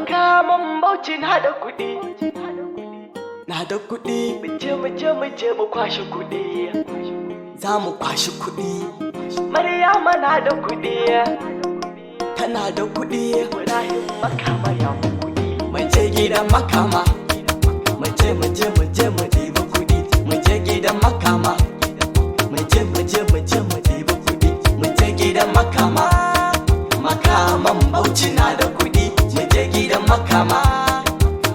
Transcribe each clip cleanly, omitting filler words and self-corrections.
Makaman Bauchi na da kuɗi, na da kuɗi. Mu je mu kwashe kuɗi, za mu kwashe kuɗi. Maryama na da kuɗi, tana da kuɗi. Ibrahim Makama ya mu kuɗi. Mu je gidan Makama, mu je mu ɗiba kuɗi. Mu je gidan Makama, mu je mu ɗiba kuɗi. Mu je gidan Makama, Makaman Bauchi na da kuɗi. Mu je gidan Makama,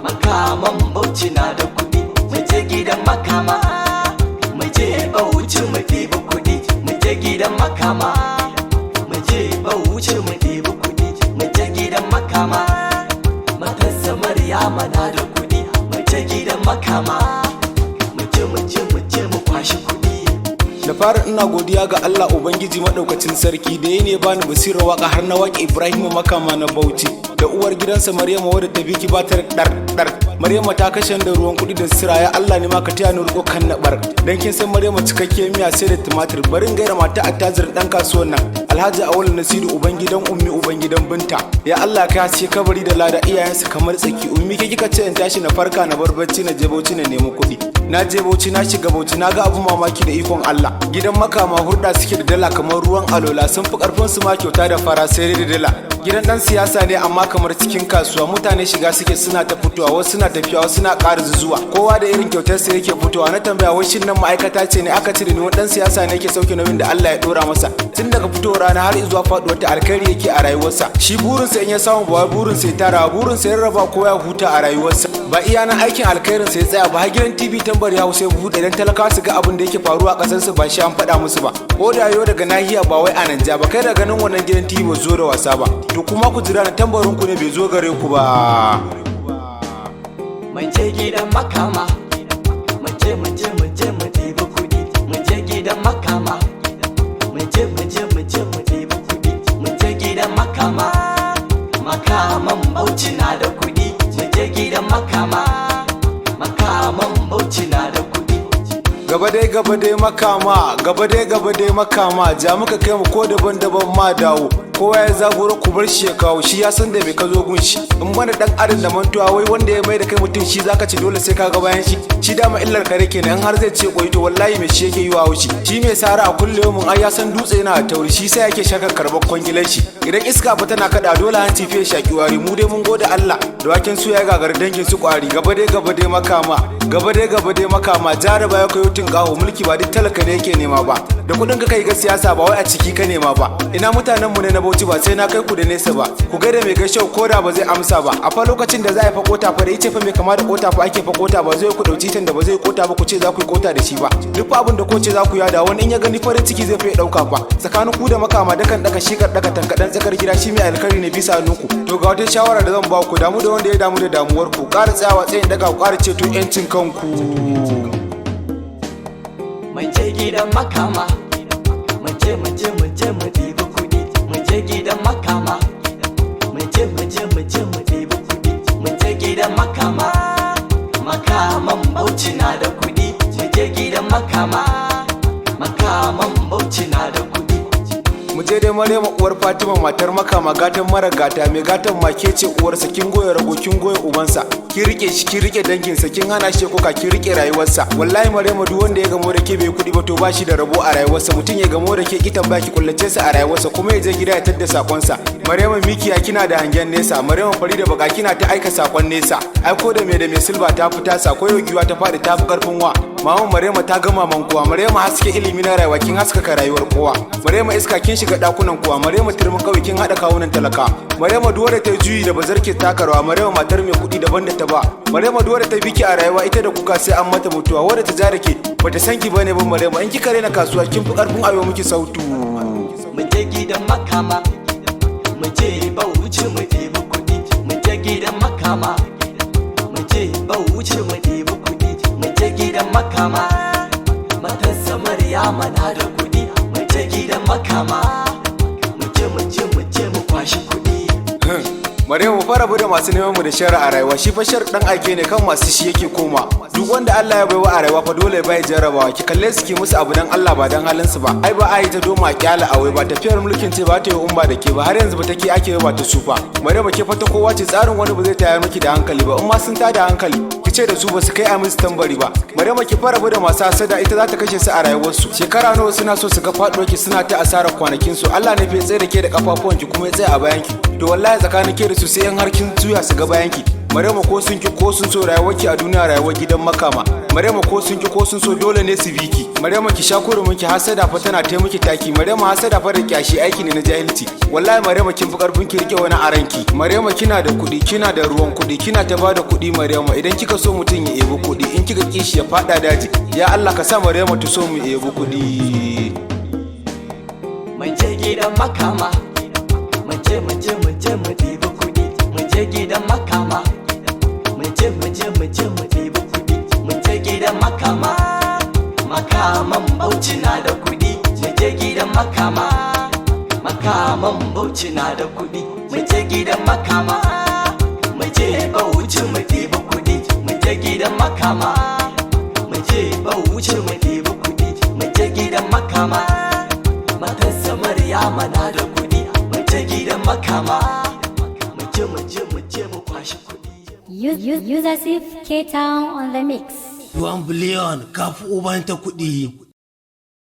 Makaman Bauchi na da kuɗi. Mu je gidan Makama, mu je Bauchi mu ɗiba kuɗi. Mu je gidan Makama, mu je Bauchi mu ɗiba kuɗi. Mu je gidan Makama, matarsa Maryama na da kuɗi. Mu je gidan Makama, mu je mu kwashi kuɗi. Da fara ina godiya ga Allah Ubangiji Maɗaukacin Sarki da ya ne bani basirar waka har na waƙe Ibrahim Makama na Bauchi da uwar gidansa Maryama wadda ta biki ba ta ɗar. Maryama ta kashe da ruwan kuɗi da sira, ya Allah ne ma ka taya ni riƙo kan na bar. Dan kin san Maryama cikakkiyar miya sai da tumatir. Barin gaira mata attajir ɗan kasuwan nan Alhaji Awul Nasiru ubangidan Ummi ubangidan Binta. Ya Allah ka haske kabari da lada iyayensa kamar tsaki. Ummi ke kika ce in tashi na farka na bar bacci na je Bauchi na nemi kuɗi. Na je Bauchi na shiga Bauchi na ga abun mamaki da ikon Allah. Gidan Makama hurɗa suke da dala kamar ruwan alola, sun fi ƙarfin su ma kyauta da fara sai da dala. Gidan ɗan siyasa ne amma kamar cikin kasuwa, mutane shiga suke suna ta fitowa, wasu suna tafiya wasu suna ƙara zuwa, kowa da irin kyautar sa yake fitowa. Na tambaya wai shin nan ma'aikata ce ne aka cire ni, wani ɗan siyasa ne yake sauke nauyin da Allah ya ɗora masa. Tun daga fitowar rana har zuwa faɗuwar ta alkhairi yake a rayuwarsa. Shi burinsa in ya samu ba burinsa ya tara, burinsa ya raba ko ya huta a rayuwarsa. Ba iya nan aikin alkhairin sa ya tsaya ba, har gidan TV tambari ya sai buɗe dan talakawa su ga abin da yake faruwa a ƙasar su ba shi an faɗa musu ba. Ko da yau daga nahiya ba wai a Nanja ba, kai da ganin wannan gidan TV ba zo da wasa ba. To kuma ku jira na tambarin ku ne bai zo gare ku ba. Mun je gidan Makama, mu je mu ɗiba kuɗi. Mu je gidan Makama, mu je mu ɗiba kuɗi. Mu je gidan Makama, Makaman Bauchi na da kuɗi. Mu je gidan Makama, Makaman Bauchi na da kuɗi. Gaba dai Makama, gaba dai Makama, ja muka kai mu ko daban-daban ma dawo. Kowa ya zagoro ku bar shi ya kawo, shi ya san da bai ka zo gun shi. In bana dan adam da mantuwa wai wanda ya mai da kai mutum shi zaka ce dole sai ka ga bayan shi. Shi dama illar kare kenan, in har zai ce koyi to wallahi me shi yake yi wa haushi. Shi mai sara a kulle mun ai ya san dutse yana a tauri, shi sai yake shakar karbar kwangilan shi. Idan iska fa tana kada dole hanci fiye shaki wari, mu dai mun gode Allah da waken su ya gagar dangin su kwari. Gaba dai Makama, gaba dai Makama, jaraba ya koyo tinkaho, mulki ba duk talaka ne yake nema ba. Da kudin ka kai ga siyasa ba wai a ciki ka nema ba. Ina mutanen mu ne na Bauchi ba sai na kai ku da nesa ba. Ku gaida mai gaishe ko da ba zai amsa ba. A fa lokacin da za a yi fa kota fa da ice fa mai kama da kota fa ake fa kota ba zai ku dauki tan da ba zai kota ba ku ce za ku yi kota da shi ba. Duk abin da ko ce za ku yada wani in ya gani farin ciki zai fa ya dauka fa. Tsakanin ku da Makama dakan daka shikar daka tankadan tsakar gida shi mai alkari ne bisa hannunku. To ga wata shawara da zan ba ku, damu da wanda ya damu da damuwar ku. Ƙara tsayawa tsayin daga ku ƙara ceto yancin kanku. Mun je gidan Makama, mu je mu ɗiba kuɗi. Mu je gidan Makama, mu je mu ɗiba kuɗi. Mu je gidan Makama, Makaman Bauchi na da kuɗi. Mu je gidan Makama, Makaman Bauchi na da kuɗi. Mu je dai Maryama uwar Fatima matar Makama, gatan mara gata, mai gatan ma ke ce uwarsa, kin goye rago kin goye ubansa. Kin rike shi kin rike danginsa, kin hana shi koka kin rike rayuwarsa. Wallahi Maryama duk wanda ya gamo da ke bai kuɗi ba to ba shi da rabo a rayuwarsa. Mutum ya gamo da ke kitan baki kullace sa a rayuwarsa kuma ya je gida ya tadda sakonsa. Maryama mikiya kina da hangen nesa, Maryama fari da baka kina ta aika sakon nesa. Ai ko da mai silba ta fita sa, ko yogiwa ta faɗi ta fi karfin wa. Mama Maryama ta gama mankuwa, Maryama haske ilimi na rayuwa kin haskaka rayuwar kowa. Maryama iska kin shiga dakunan kowa, Maryama turmin kawai kin hada kawunan talaka. Maryama duwar ta juyi da bazar ke takarwa, Maryama matar mai kuɗi daban da ta ba. Maryama duwar ta biki a rayuwa ita da kuka sai an mata mutuwa, wadda ta jara ke bata san ki bane ba Maryama, in kika rena kasuwa kin fi karfin ayo miki sautu. Mu je gidan Makama, mu je Bauchi mu ɗiba kuɗi. Mu je gidan Makama, mu je Bauchi mu ɗiba kuɗi. Mu je gidan Makama, matarsa Maryama na da kuɗi. Mu je gidan Makama, mu je mu kwashi kuɗi. Maryama mu fara bude masu neman mu da sharri a rayuwa, shi fa sharri dan ake ne kan masu shi yake koma. Duk wanda Allah ya baiwa a rayuwa fa dole ya bai jarabawa, ki kalle su ki musu abu dan Allah ba dan halin su ba. Ai ba a yi ta doma kyala awai ba, tafiyar mulkin ce ba ta yi umba da ke ba, har yanzu ba take ake yi ba ta sufa. Maryama ke fata kowa ce, tsarin wani ba zai tayar miki da hankali ba, in ma sun tada hankali ki ce da su ba su kai a musu tambari ba. Maryama ki fara bude masu hasada, ita za ta kashe su a rayuwarsu. Shekara nawa suna so su ga faduwar ki, suna ta asarar kwanakin su. Allah ne fa ya tsaye da ke da kafafuwan ki kuma ya tsaya a bayan ki. To wallahi tsakanin ke da su sai yan harkin juya su ga bayan ki. Maryama ko sun ki ko sun so rayuwar ki a duniya rayuwar gidan makama. Maryama ko sun ki ko sun so dole ne su bi ki. Maryama ki sha kurumin ki, hasada fa tana ta miki taki. Maryama hasada fa da kyashi aiki ne na jahilci. Wallahi Maryama kin fi karfin ki rike wani aranki. Maryama kina da kuɗi, kina da ruwan kuɗi, kina ta bada kuɗi Maryama. Idan kika so mutum ya ebi kuɗi, in kika kishi ya fada daji. Ya Allah ka sa Maryama ta so mu ebi kuɗi. Mun je gidan makama, mun je mu ɗebi kuɗi. Mun je gidan makama, mun je mu ɗebi kuɗi. Mun je gidan makama, makaman Bauchi na da kuɗi. Mun je gidan makama, makaman Bauchi na da kuɗi. Mun je gidan makama, mun je Bauchi mu ɗebi kuɗi. Mun je gidan makama, mun je Bauchi mu ɗebi kuɗi. Mun je gidan makama, matarsa Maryama na da kuɗi. Mun je gidan makama, mu je mu kwashi kuɗi. Use as if K-Town on the mix. 1 billion kafi uban ta kuɗi.